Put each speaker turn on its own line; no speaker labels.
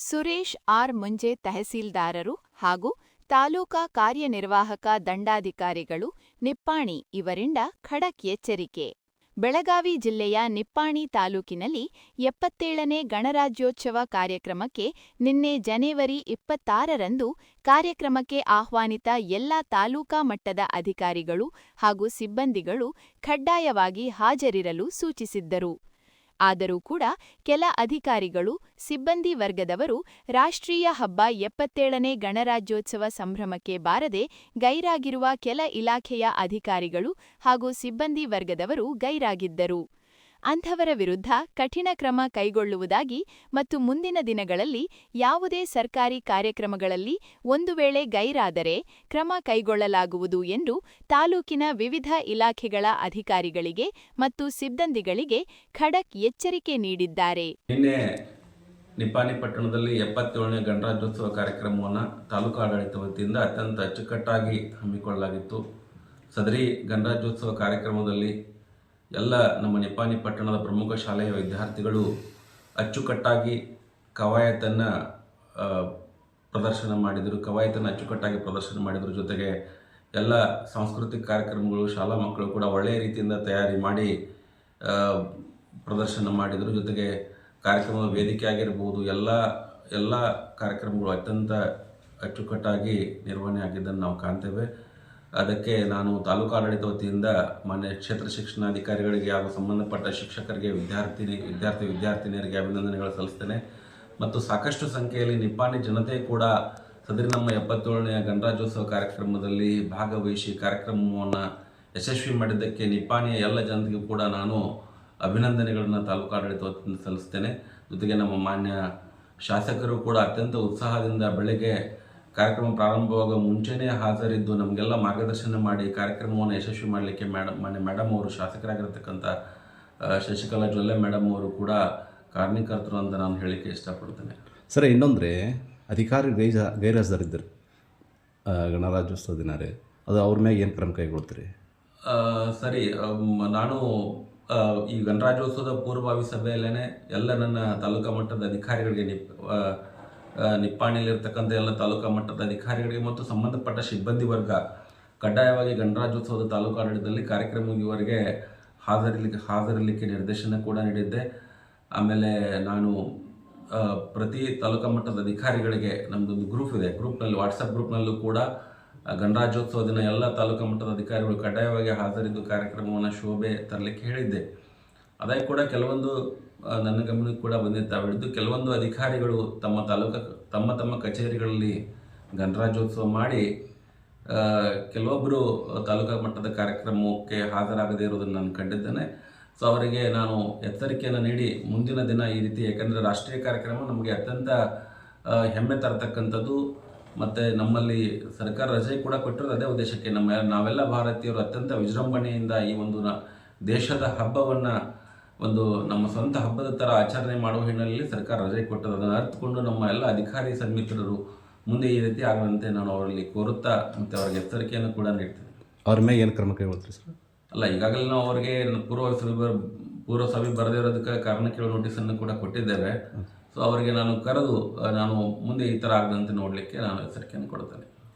Suresh R ಮುಂಜೆ ತಹಸೀಲ್ದಾರರು ಹಾಗೂ ತಾಲೂಕಾ ಕಾರ್ಯನಿರ್ವಾಹಕ ದಂಡಾಧಿಕಾರಿಗಳು ನಿಪ್ಪಾಣಿ ಇವರಿಂದ ಖಡಕ್ ಎಚ್ಚರಿಕೆ. ಬೆಳಗಾವಿ ಜಿಲ್ಲೆಯ ನಿಪ್ಪಾಣಿ ತಾಲೂಕಿನಲ್ಲಿ 77ನೇ ಗಣರಾಜ್ಯೋತ್ಸವ ಕಾರ್ಯಕ್ರಮಕ್ಕೆ ನಿನ್ನೆ ಜನವರಿ 26ರಂದು ಕಾರ್ಯಕ್ರಮಕ್ಕೆ ಆಹ್ವಾನಿತ ಎಲ್ಲ ತಾಲೂಕಾ ಮಟ್ಟದ ಅಧಿಕಾರಿಗಳು ಹಾಗೂ ಸಿಬ್ಬಂದಿಗಳು ಕಡ್ಡಾಯವಾಗಿ ಹಾಜರಿರಲು ಸೂಚಿಸಿದ್ದರು. ಆದರೂ ಕೂಡ ಕೆಲ ಅಧಿಕಾರಿಗಳು, ಸಿಬ್ಬಂದಿ ವರ್ಗದವರು ರಾಷ್ಟ್ರೀಯ ಹಬ್ಬ 77ನೇ ಗಣರಾಜ್ಯೋತ್ಸವ ಸಂಭ್ರಮಕ್ಕೆ ಬಾರದೆ ಗೈರಾಗಿರುವ ಕೆಲ ಇಲಾಖೆಯ ಅಧಿಕಾರಿಗಳು ಹಾಗೂ ಸಿಬ್ಬಂದಿ ವರ್ಗದವರು ಗೈರಾಗಿದ್ದರು. ಅಂಥವರ ವಿರುದ್ಧ ಕಠಿಣ ಕ್ರಮ ಕೈಗೊಳ್ಳುವುದಾಗಿ ಮತ್ತು ಮುಂದಿನ ದಿನಗಳಲ್ಲಿ ಯಾವುದೇ ಸರ್ಕಾರಿ ಕಾರ್ಯಕ್ರಮಗಳಲ್ಲಿ ಒಂದು ವೇಳೆ ಗೈರಾದರೆ ಕ್ರಮ ಕೈಗೊಳ್ಳಲಾಗುವುದು ಎಂದು ತಾಲೂಕಿನ ವಿವಿಧ ಇಲಾಖೆಗಳ ಅಧಿಕಾರಿಗಳಿಗೆ ಮತ್ತು ಸಿಬ್ಬಂದಿಗಳಿಗೆ ಖಡಕ್ ಎಚ್ಚರಿಕೆ ನೀಡಿದ್ದಾರೆ.
ನಿನ್ನೆ ನಿಪ್ಪಾಣಿ ಪಟ್ಟಣದಲ್ಲಿ 77ನೇ ಗಣರಾಜ್ಯೋತ್ಸವ ಕಾರ್ಯಕ್ರಮವನ್ನು ತಾಲೂಕು ಆಡಳಿತ ವತಿಯಿಂದ ಅತ್ಯಂತ ಅಚ್ಚುಕಟ್ಟಾಗಿ ಹಮ್ಮಿಕೊಳ್ಳಲಾಗಿತ್ತು. ಸದರಿ ಗಣರಾಜ್ಯೋತ್ಸವ ಕಾರ್ಯಕ್ರಮದಲ್ಲಿ ಎಲ್ಲ ನಮ್ಮ ನಿಪ್ಪಾಣಿ ಪಟ್ಟಣದ ಪ್ರಮುಖ ಶಾಲೆಯ ವಿದ್ಯಾರ್ಥಿಗಳು ಅಚ್ಚುಕಟ್ಟಾಗಿ ಕವಾಯತನ್ನು ಅಚ್ಚುಕಟ್ಟಾಗಿ ಪ್ರದರ್ಶನ ಮಾಡಿದರು. ಜೊತೆಗೆ ಎಲ್ಲ ಸಾಂಸ್ಕೃತಿಕ ಕಾರ್ಯಕ್ರಮಗಳು ಶಾಲಾ ಮಕ್ಕಳು ಕೂಡ ಒಳ್ಳೆಯ ರೀತಿಯಿಂದ ತಯಾರಿ ಮಾಡಿ ಪ್ರದರ್ಶನ ಮಾಡಿದರು. ಜೊತೆಗೆ ಕಾರ್ಯಕ್ರಮದ ವೇದಿಕೆ ಆಗಿರ್ಬೋದು, ಎಲ್ಲ ಕಾರ್ಯಕ್ರಮಗಳು ಅತ್ಯಂತ ಅಚ್ಚುಕಟ್ಟಾಗಿ ನಿರ್ವಹಣೆ ಆಗಿದ್ದನ್ನು ನಾವು ಕಾಣ್ತೇವೆ. ಅದಕ್ಕೆ ನಾನು ತಾಲೂಕು ಆಡಳಿತ ವತಿಯಿಂದ ಮಾನ್ಯ ಕ್ಷೇತ್ರ ಶಿಕ್ಷಣಾಧಿಕಾರಿಗಳಿಗೆ ಹಾಗೂ ಸಂಬಂಧಪಟ್ಟ ಶಿಕ್ಷಕರಿಗೆ, ವಿದ್ಯಾರ್ಥಿನಿಯರಿಗೆ ಅಭಿನಂದನೆಗಳು ಸಲ್ಲಿಸ್ತೇನೆ. ಮತ್ತು ಸಾಕಷ್ಟು ಸಂಖ್ಯೆಯಲ್ಲಿ ನಿಪ್ಪಾಣಿ ಜನತೆ ಕೂಡ ಸದರಿ ನಮ್ಮ 77ನೇ ಗಣರಾಜ್ಯೋತ್ಸವ ಕಾರ್ಯಕ್ರಮದಲ್ಲಿ ಭಾಗವಹಿಸಿ ಕಾರ್ಯಕ್ರಮವನ್ನು ಯಶಸ್ವಿ ಮಾಡಿದ್ದಕ್ಕೆ ನಿಪ್ಪಾಣಿಯ ಎಲ್ಲ ಜನತೆಗೂ ಕೂಡ ನಾನು ಅಭಿನಂದನೆಗಳನ್ನು ತಾಲೂಕು ಆಡಳಿತ ವತಿಯಿಂದ ಸಲ್ಲಿಸ್ತೇನೆ. ಜೊತೆಗೆ ನಮ್ಮ ಮಾನ್ಯ ಶಾಸಕರು ಕೂಡ ಅತ್ಯಂತ ಉತ್ಸಾಹದಿಂದ ಬೆಳಗ್ಗೆ ಕಾರ್ಯಕ್ರಮ ಪ್ರಾರಂಭವಾಗುವ ಮುಂಚೆನೇ ಹಾಜರಿದ್ದು ನಮಗೆಲ್ಲ ಮಾರ್ಗದರ್ಶನ ಮಾಡಿ ಕಾರ್ಯಕ್ರಮವನ್ನು ಯಶಸ್ವಿ ಮಾಡಲಿಕ್ಕೆ ಮಾನ್ಯ ಮೇಡಮ್ ಅವರು, ಶಾಸಕರಾಗಿರ್ತಕ್ಕಂಥ ಶಶಿಕಲಾ ಜೊಲ್ಲೆ ಮೇಡಮ್ ಅವರು ಕೂಡ ಕಾರಣೀಕರ್ತರು ಅಂತ ನಾನು ಹೇಳಲಿಕ್ಕೆ ಇಷ್ಟಪಡ್ತೇನೆ.
ಸರ್, ಇನ್ನೊಂದರೆ ಅಧಿಕಾರಿ ಗೈರಾಜರಿದ್ದರು ಗಣರಾಜ್ಯೋತ್ಸವ ದಿನ ರೀ, ಅದು ಅವ್ರ ಮೇಲೆ ಏನು ಕ್ರಮ ಕೈಗೊಳ್ತೀರಿ?
ಸರಿ, ನಾನು ಈ ಗಣರಾಜ್ಯೋತ್ಸವದ ಪೂರ್ವಭಾವಿ ಸಭೆಯಲ್ಲೇ ಎಲ್ಲ ನನ್ನ ತಾಲೂಕಾ ಮಟ್ಟದ ಅಧಿಕಾರಿಗಳಿಗೆ, ನಿಪ್ಪಾಣಿಯಲ್ಲಿರ್ತಕ್ಕಂಥ ಎಲ್ಲ ತಾಲೂಕಾ ಮಟ್ಟದ ಅಧಿಕಾರಿಗಳಿಗೆ ಮತ್ತು ಸಂಬಂಧಪಟ್ಟ ಸಿಬ್ಬಂದಿ ವರ್ಗ ಕಡ್ಡಾಯವಾಗಿ ಗಣರಾಜ್ಯೋತ್ಸವದ ತಾಲೂಕು ಆಡಳಿತದಲ್ಲಿ ಕಾರ್ಯಕ್ರಮವರೆಗೆ ಹಾಜರಿರಲಿಕ್ಕೆ ನಿರ್ದೇಶನ ಕೂಡ ನೀಡಿದ್ದೆ. ಆಮೇಲೆ ನಾನು ಪ್ರತಿ ತಾಲೂಕಾ ಮಟ್ಟದ ಅಧಿಕಾರಿಗಳಿಗೆ ನಮ್ಮದೊಂದು ಗ್ರೂಪ್ ಇದೆ, ವಾಟ್ಸಪ್ ಗ್ರೂಪ್ನಲ್ಲೂ ಕೂಡ ಗಣರಾಜ್ಯೋತ್ಸವ ದಿನ ಎಲ್ಲ ತಾಲೂಕಾ ಮಟ್ಟದ ಅಧಿಕಾರಿಗಳು ಕಡ್ಡಾಯವಾಗಿ ಹಾಜರಿದ್ದು ಕಾರ್ಯಕ್ರಮವನ್ನು ಶೋಭೆ ತರಲಿಕ್ಕೆ ಹೇಳಿದ್ದೆ. ಅದೇ ಕೂಡ ಕೆಲವೊಂದು ನನ್ನ ಗಮನಕ್ಕೆ ಕೂಡ ಬಂದಿದ್ದಾವಿದ್ದು ಕೆಲವೊಂದು ಅಧಿಕಾರಿಗಳು ತಮ್ಮ ಕಚೇರಿಗಳಲ್ಲಿ ಗಣರಾಜ್ಯೋತ್ಸವ ಮಾಡಿ ಕೆಲವೊಬ್ಬರು ತಾಲೂಕಾ ಮಟ್ಟದ ಕಾರ್ಯಕ್ರಮಕ್ಕೆ ಹಾಜರಾಗದೇ ಇರೋದನ್ನು ನಾನು ಕಂಡಿದ್ದೇನೆ. ಸೊ ಅವರಿಗೆ ನಾನು ಎಚ್ಚರಿಕೆಯನ್ನು ನೀಡಿ ಮುಂದಿನ ದಿನ ಈ ರೀತಿ, ಯಾಕಂದರೆ ರಾಷ್ಟ್ರೀಯ ಕಾರ್ಯಕ್ರಮ ನಮಗೆ ಅತ್ಯಂತ ಹೆಮ್ಮೆ ತರತಕ್ಕಂಥದ್ದು. ಮತ್ತು ನಮ್ಮಲ್ಲಿ ಸರ್ಕಾರ ರಜೆ ಕೂಡ ಕೊಟ್ಟಿರೋದು ಅದೇ ಉದ್ದೇಶಕ್ಕೆ. ನಾವೆಲ್ಲ ಭಾರತೀಯರು ಅತ್ಯಂತ ವಿಜೃಂಭಣೆಯಿಂದ ಈ ಒಂದು ದೇಶದ ಹಬ್ಬವನ್ನು ನಮ್ಮ ಸ್ವಂತ ಹಬ್ಬದ ಥರ ಆಚರಣೆ ಮಾಡುವ ಹಿನ್ನೆಲೆಯಲ್ಲಿ ಸರ್ಕಾರ ರಜೆ ಕೊಟ್ಟದ್ದು. ಅದನ್ನು ಅರ್ಥಕೊಂಡು ನಮ್ಮ ಎಲ್ಲ ಅಧಿಕಾರಿ ಸನ್ಮಿತ್ರರು ಮುಂದೆ ಈ ರೀತಿ ಆಗದಂತೆ ನಾನು ಅವರಲ್ಲಿ ಕೋರುತ್ತಾ ಮತ್ತು ಅವರಿಗೆ ಎಚ್ಚರಿಕೆಯನ್ನು ಕೂಡ ನೀಡ್ತೇನೆ.
ಅವ್ರ ಮೇಲೆ ಏನು ಕ್ರಮ ಕೈಗೊಳ್ತೀರಿ ಸರ್?
ಅಲ್ಲ, ಈಗಾಗಲೇ ನಾವು ಅವರಿಗೆ ಪೂರ್ವಸಭೆ ಬರದೇ ಇರೋದಕ್ಕೆ ಕಾರಣ ಕೇಳೋ ನೋಟಿಸನ್ನು ಕೂಡ ಕೊಟ್ಟಿದ್ದೇವೆ. ಸೊ ಅವರಿಗೆ ನಾನು ಕರೆದು ಮುಂದೆ ಈ ಥರ ಆಗದಂತೆ ನೋಡಲಿಕ್ಕೆ ನಾನು ಎಚ್ಚರಿಕೆಯನ್ನು ಕೊಡ್ತೇನೆ.